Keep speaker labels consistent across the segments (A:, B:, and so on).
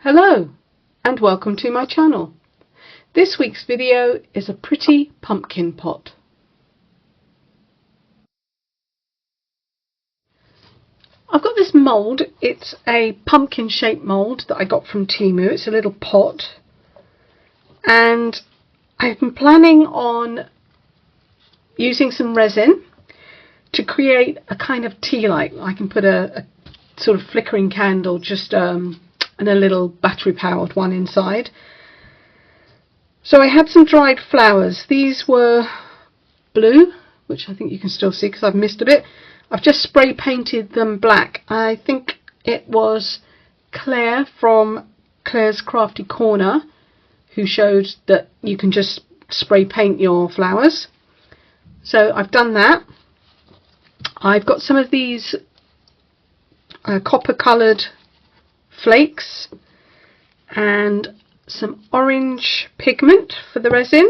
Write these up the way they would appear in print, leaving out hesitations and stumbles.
A: Hello and welcome to my channel. This week's video is a pretty pumpkin pot. I've got this mould. It's a pumpkin shaped mould that I got from Temu. It's a little pot and I've been planning on using some resin to create a kind of tea light. I can put a sort of flickering candle just and a little battery powered one inside. So I had some dried flowers. These were blue, which I think you can still see because I've missed a bit. I've just spray painted them black. I think it was Claire from Claire's Crafty Corner who showed that you can just spray paint your flowers. So I've done that. I've got some of these copper coloured flakes and some orange pigment for the resin,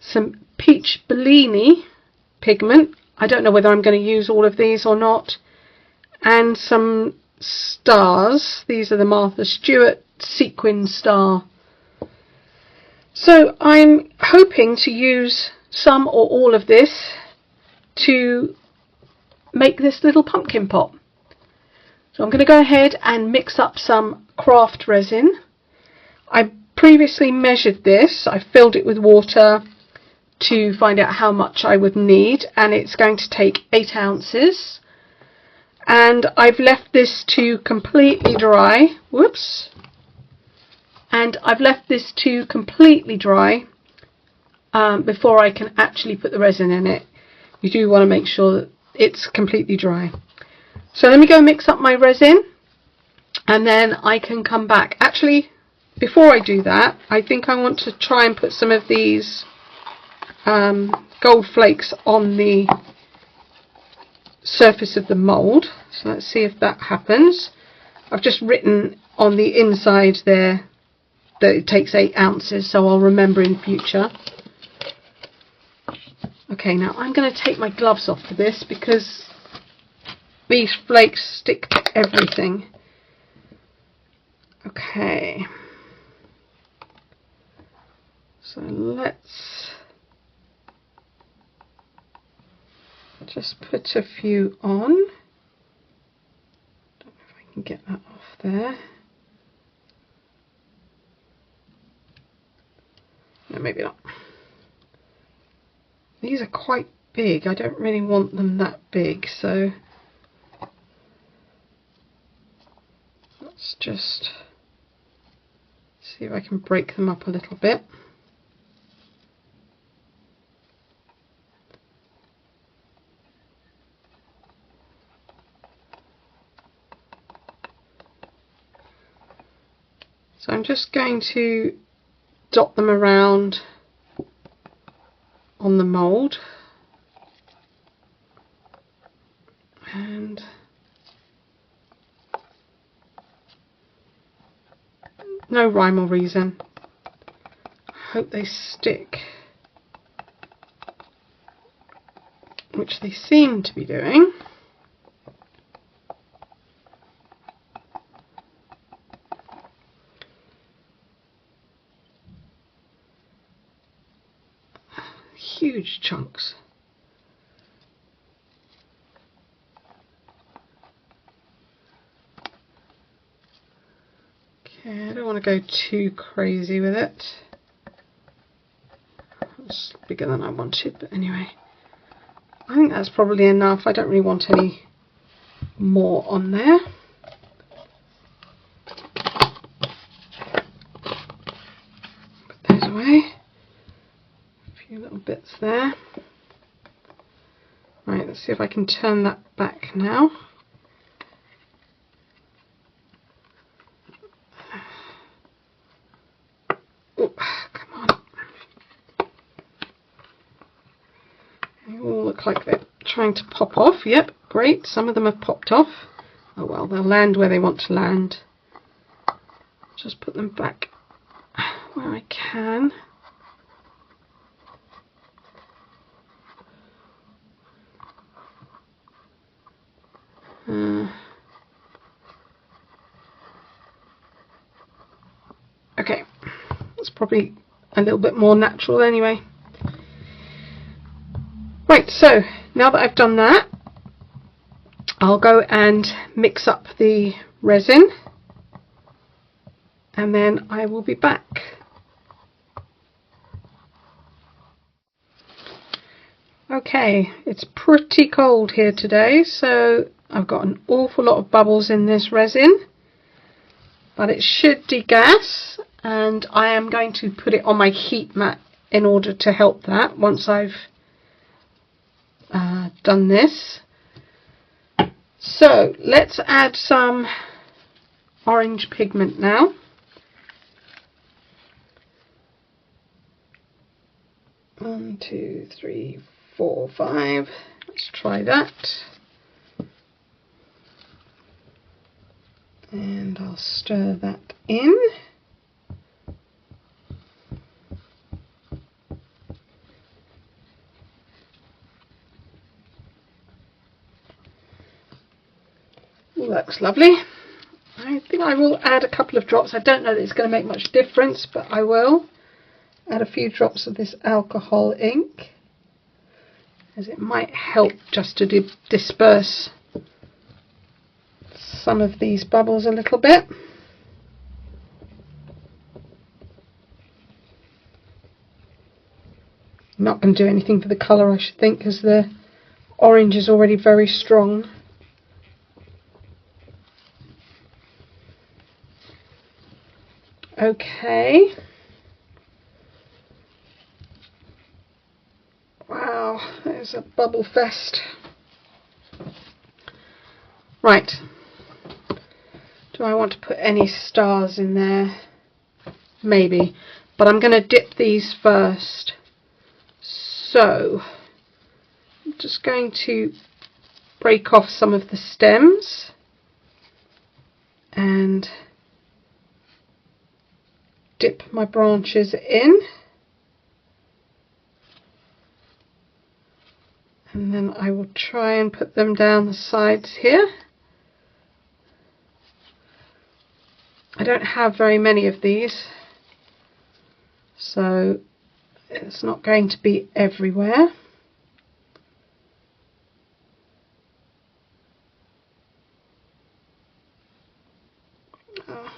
A: some peach Bellini pigment. I don't know whether I'm going to use all of these or not, and some stars. These are the Martha Stewart sequin star. So I'm hoping to use some or all of this to make this little pumpkin pot. So I'm going to go ahead and mix up some craft resin. I previously measured this. I filled it with water to find out how much I would need, and it's going to take 8 ounces. And I've left this to completely dry. Whoops. And I've left this to completely dry before I can actually put the resin in it. You do want to make sure that it's completely dry. So let me go mix up my resin and then I can come back. Actually, before I do that, I think I want to try and put some of these gold flakes on the surface of the mould. So let's see if that happens. I've just written on the inside there that it takes 8 ounces, so I'll remember in future. Okay, now I'm going to take my gloves off for this because these flakes stick to everything. Okay. So let's just put a few on. Don't know if I can get that off there. No, maybe not. These are quite big. I don't really want them that big, so let's just see if I can break them up a little bit. So I'm just going to dot them around on the mould, and no rhyme or reason. I hope they stick, which they seem to be doing. Huge chunks. Okay, I don't want to go too crazy with it. It's bigger than I wanted, but anyway. I think that's probably enough. I don't really want any more on there. Put those away. A few little bits there. Right, let's see if I can turn that back now. Oh, come on. They all look like they're trying to pop off. Yep, great. Some of them have popped off. Oh well, they'll land where they want to land. Just put them back where I can. That's probably a little bit more natural anyway. Right, so now that I've done that, I'll go and mix up the resin, and then I will be back. Okay, it's pretty cold here today, so I've got an awful lot of bubbles in this resin, but it should degas, and I am going to put it on my heat mat in order to help that once I've done this. So let's add some orange pigment now. One, two, three, 4, 5. Let's try that. And I'll stir that in. Looks lovely. I think I will add a couple of drops. I don't know that it's going to make much difference, but I will add a few drops of this alcohol ink, as it might help just to disperse some of these bubbles a little bit. I'm not going to do anything for the colour, I should think, because the orange is already very strong. Okay. Wow, there's a bubble fest. Right. Do I want to put any stars in there? Maybe. But I'm going to dip these first. So, I'm just going to break off some of the stems and dip my branches in. And then I will try and put them down the sides here. I don't have very many of these, so it's not going to be everywhere. Oh,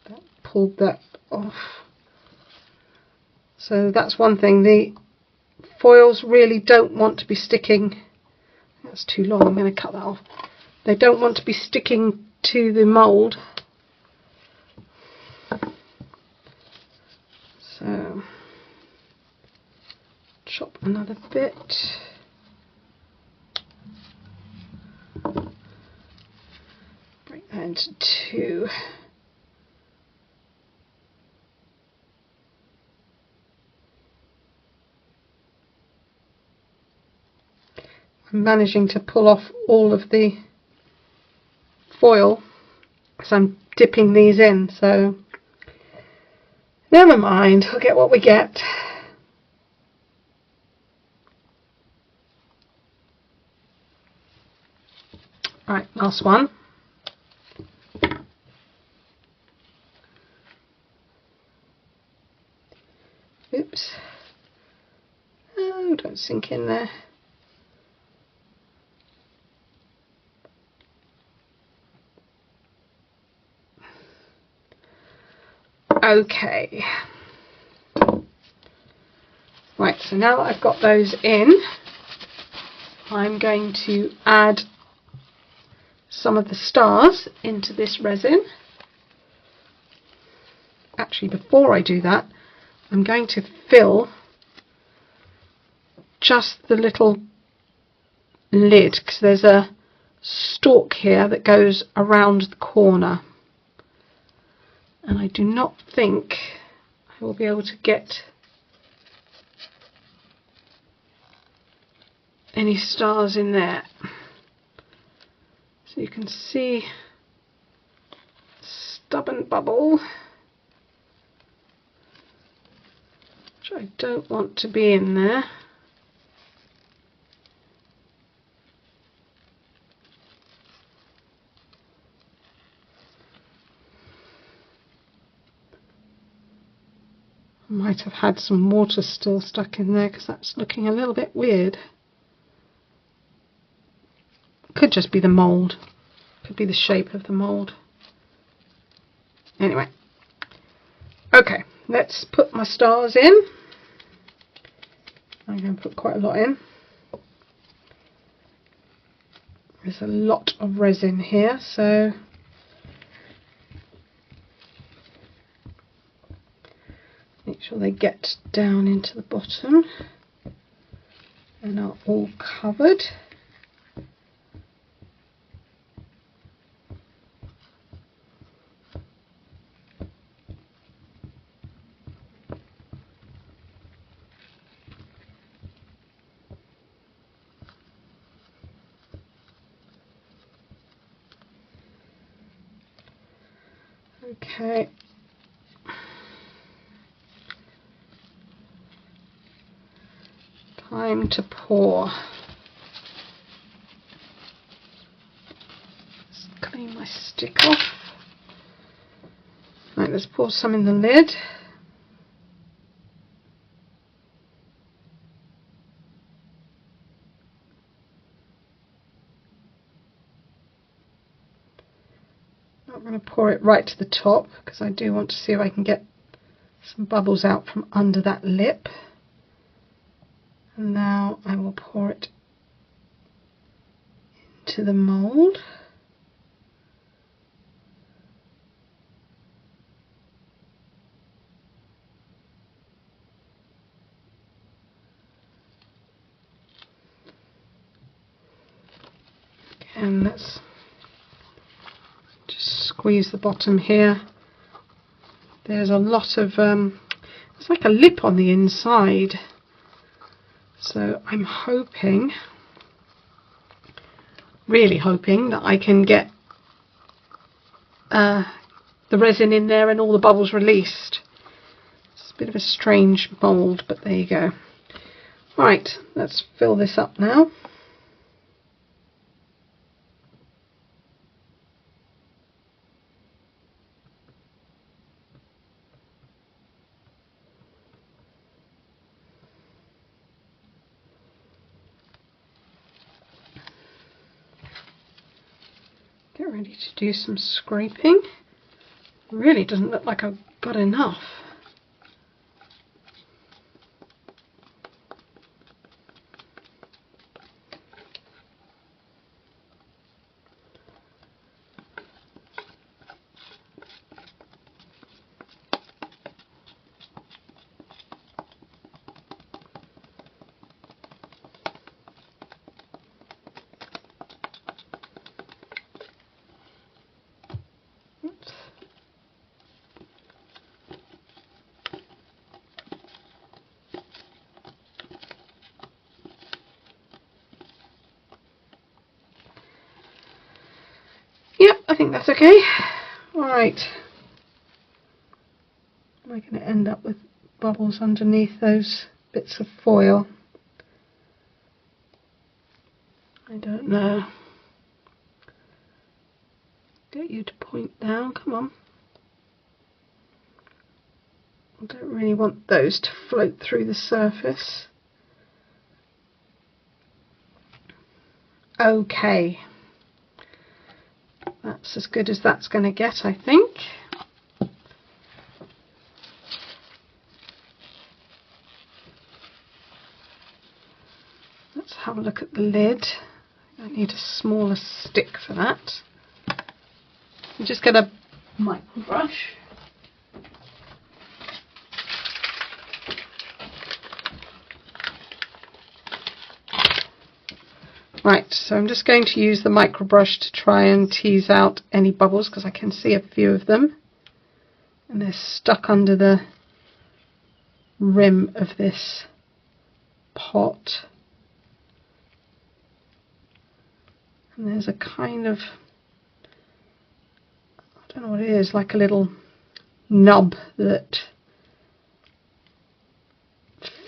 A: that pulled that off. So that's one thing. The foils really don't want to be sticking. That's too long. I'm going to cut that off. They don't want to be sticking to the mould. So chop another bit. Break that into 2. I'm managing to pull off all of the foil because I'm dipping these in, so never mind, we'll get what we get. Right, last one. Oops. Oh, don't sink in there. Okay. Right, so now that I've got those in, I'm going to add some of the stars into this resin. Actually, before I do that, I'm going to fill just the little lid, because there's a stalk here that goes around the corner, and I do not think I will be able to get any stars in there. So you can see stubborn bubble, which I don't want to be in there. Might have had some water still stuck in there because that's looking a little bit weird. Could just be the mould. Could be the shape of the mould. Anyway. Okay, let's put my stars in. I'm going to put quite a lot in. There's a lot of resin here, so make sure they get down into the bottom and are all covered. Okay. Time to pour. Just clean my stick off. Right, let's pour some in the lid. I'm going to pour it right to the top because I do want to see if I can get some bubbles out from under that lip. And now I will pour it into the mould. And let's just squeeze the bottom here. There's a lot of it's like a lip on the inside, so I'm hoping, really hoping, that I can get the resin in there and all the bubbles released. It's a bit of a strange mould, but there you go. Right, let's fill this up now. Get ready to do some scraping. It really doesn't look like I've got enough. Yep, I think that's okay. Alright. Am I going to end up with bubbles underneath those bits of foil? I don't know. Get you to point down, come on. I don't really want those to float through the surface. Okay. That's as good as that's going to get, I think. Let's have a look at the lid. I need a smaller stick for that. I'm just going to micro brush. Right, so I'm just going to use the micro brush to try and tease out any bubbles because I can see a few of them. And they're stuck under the rim of this pot. And there's a kind of, I don't know what it is, like a little nub that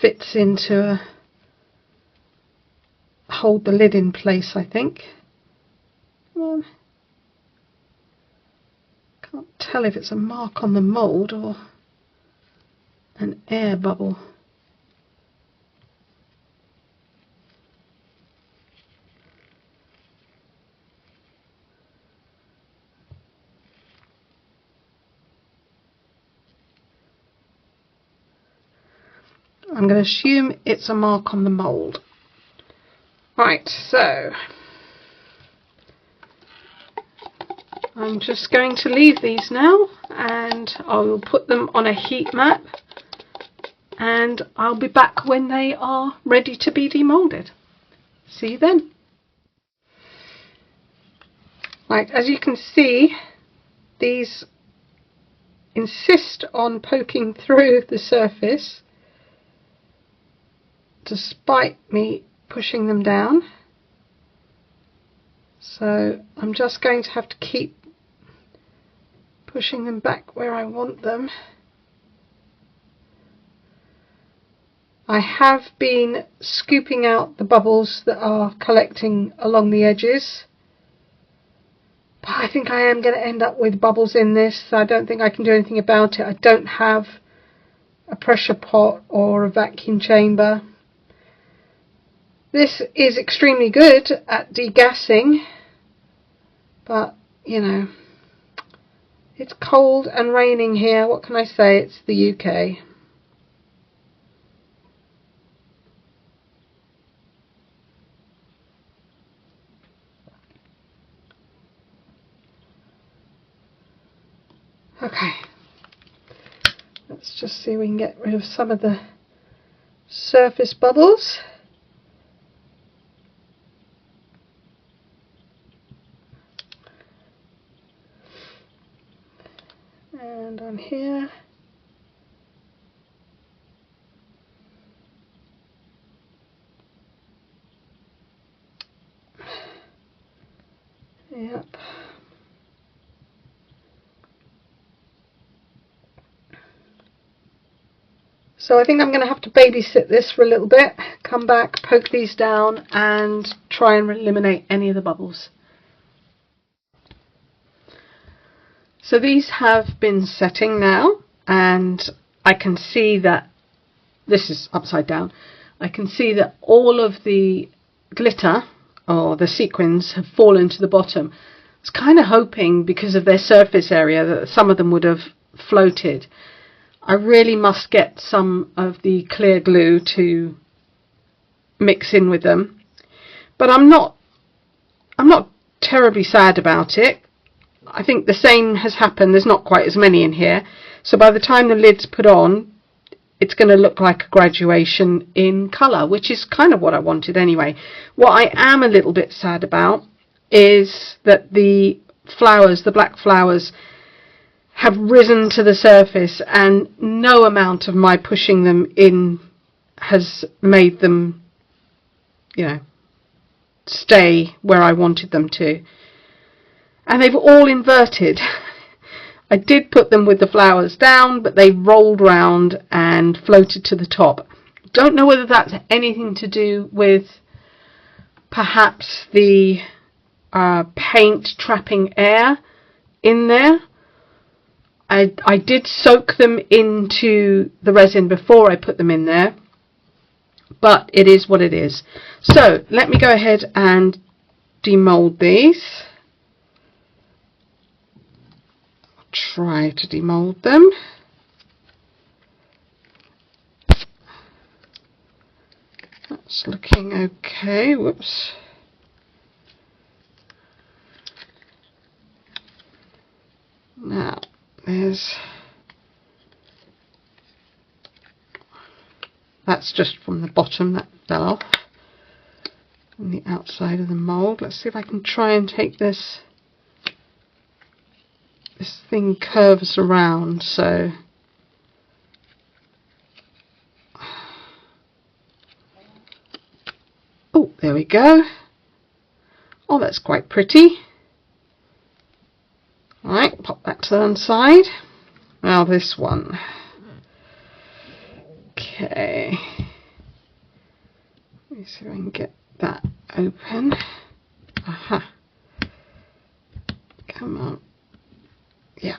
A: fits into hold the lid in place, I think. Come on. Can't tell if it's a mark on the mould or an air bubble. I'm going to assume it's a mark on the mould. Right, so I'm just going to leave these now, and I will put them on a heat mat, and I'll be back when they are ready to be demolded. See you then. Right, as you can see, these insist on poking through the surface despite me pushing them down. So I'm just going to have to keep pushing them back where I want them. I have been scooping out the bubbles that are collecting along the edges, but I think I am going to end up with bubbles in this. I don't think I can do anything about it. I don't have a pressure pot or a vacuum chamber. This is extremely good at degassing, but you know, it's cold and raining here. What can I say? It's the UK. Okay, let's just see if we can get rid of some of the surface bubbles. And on here. Yep. So I think I'm going to have to babysit this for a little bit, come back, poke these down and try and eliminate any of the bubbles. So these have been setting now, and I can see that this is upside down. I can see that all of the glitter or the sequins have fallen to the bottom. I was kind of hoping, because of their surface area, that some of them would have floated. I really must get some of the clear glue to mix in with them, but I'm not terribly sad about it. I think the same has happened. There's not quite as many in here, so by the time the lid's put on, it's going to look like a graduation in colour, which is kind of what I wanted anyway. What I am a little bit sad about is that the flowers, the black flowers, have risen to the surface, and no amount of my pushing them in has made them, you know, stay where I wanted them to. And they've all inverted. I did put them with the flowers down, but they rolled round and floated to the top. Don't know whether that's anything to do with perhaps the paint trapping air in there. I did soak them into the resin before I put them in there, but it is what it is. So let me go ahead and demold these. Try to demold them. That's looking okay. Whoops. Now that's just from the bottom, that fell off from the outside of the mould. Let's see if I can try and take this thing curves around, so oh, there we go. Oh, that's quite pretty. Right, pop that to one side. Now this one. Okay. Let me see if I can get that open. Aha. Come on. Yeah.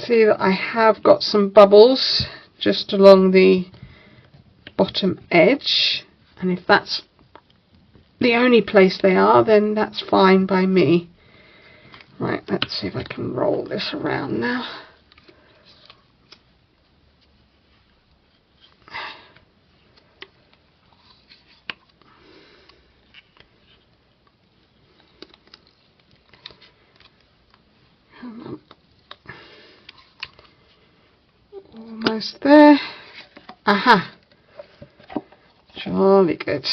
A: see that I have got some bubbles just along the bottom edge, and if that's the only place they are, then that's fine by me. Right, let's see if I can roll this around now. Almost there. Aha. Jolly good.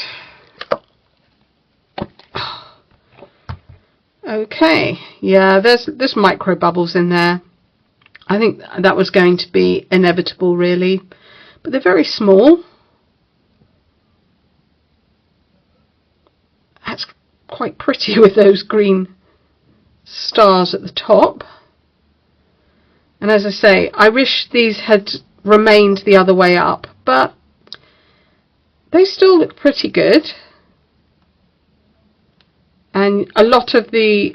A: Okay, yeah, there's micro bubbles in there. I think that was going to be inevitable, really, but they're very small. That's quite pretty with those green stars at the top. And as I say, I wish these had remained the other way up, but they still look pretty good. And a lot of the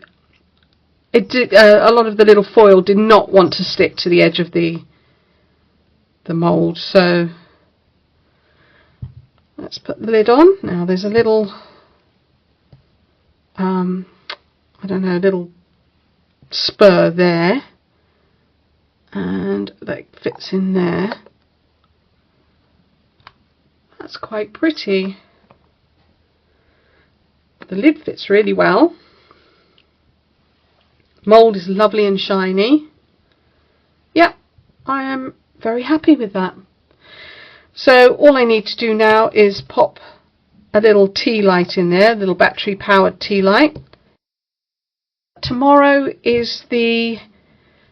A: little foil did not want to stick to the edge of the mould. So let's put the lid on. Now there's a little, I don't know, a little spur there, and that fits in there. That's quite pretty. The lid fits really well. Mould is lovely and shiny. Yep, I am very happy with that. So all I need to do now is pop a little tea light in there, a little battery powered tea light. Tomorrow is the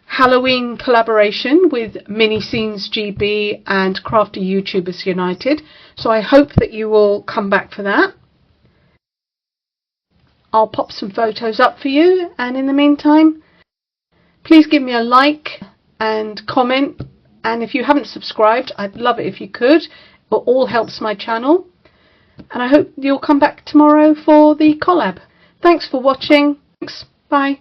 A: Halloween collaboration with Mini Scenes GB and Crafty YouTubers United, so I hope that you will come back for that. I'll pop some photos up for you, and in the meantime, please give me a like and comment, and if you haven't subscribed, I'd love it if you could. It all helps my channel, and I hope you'll come back tomorrow for the collab. Thanks for watching. Thanks. Bye.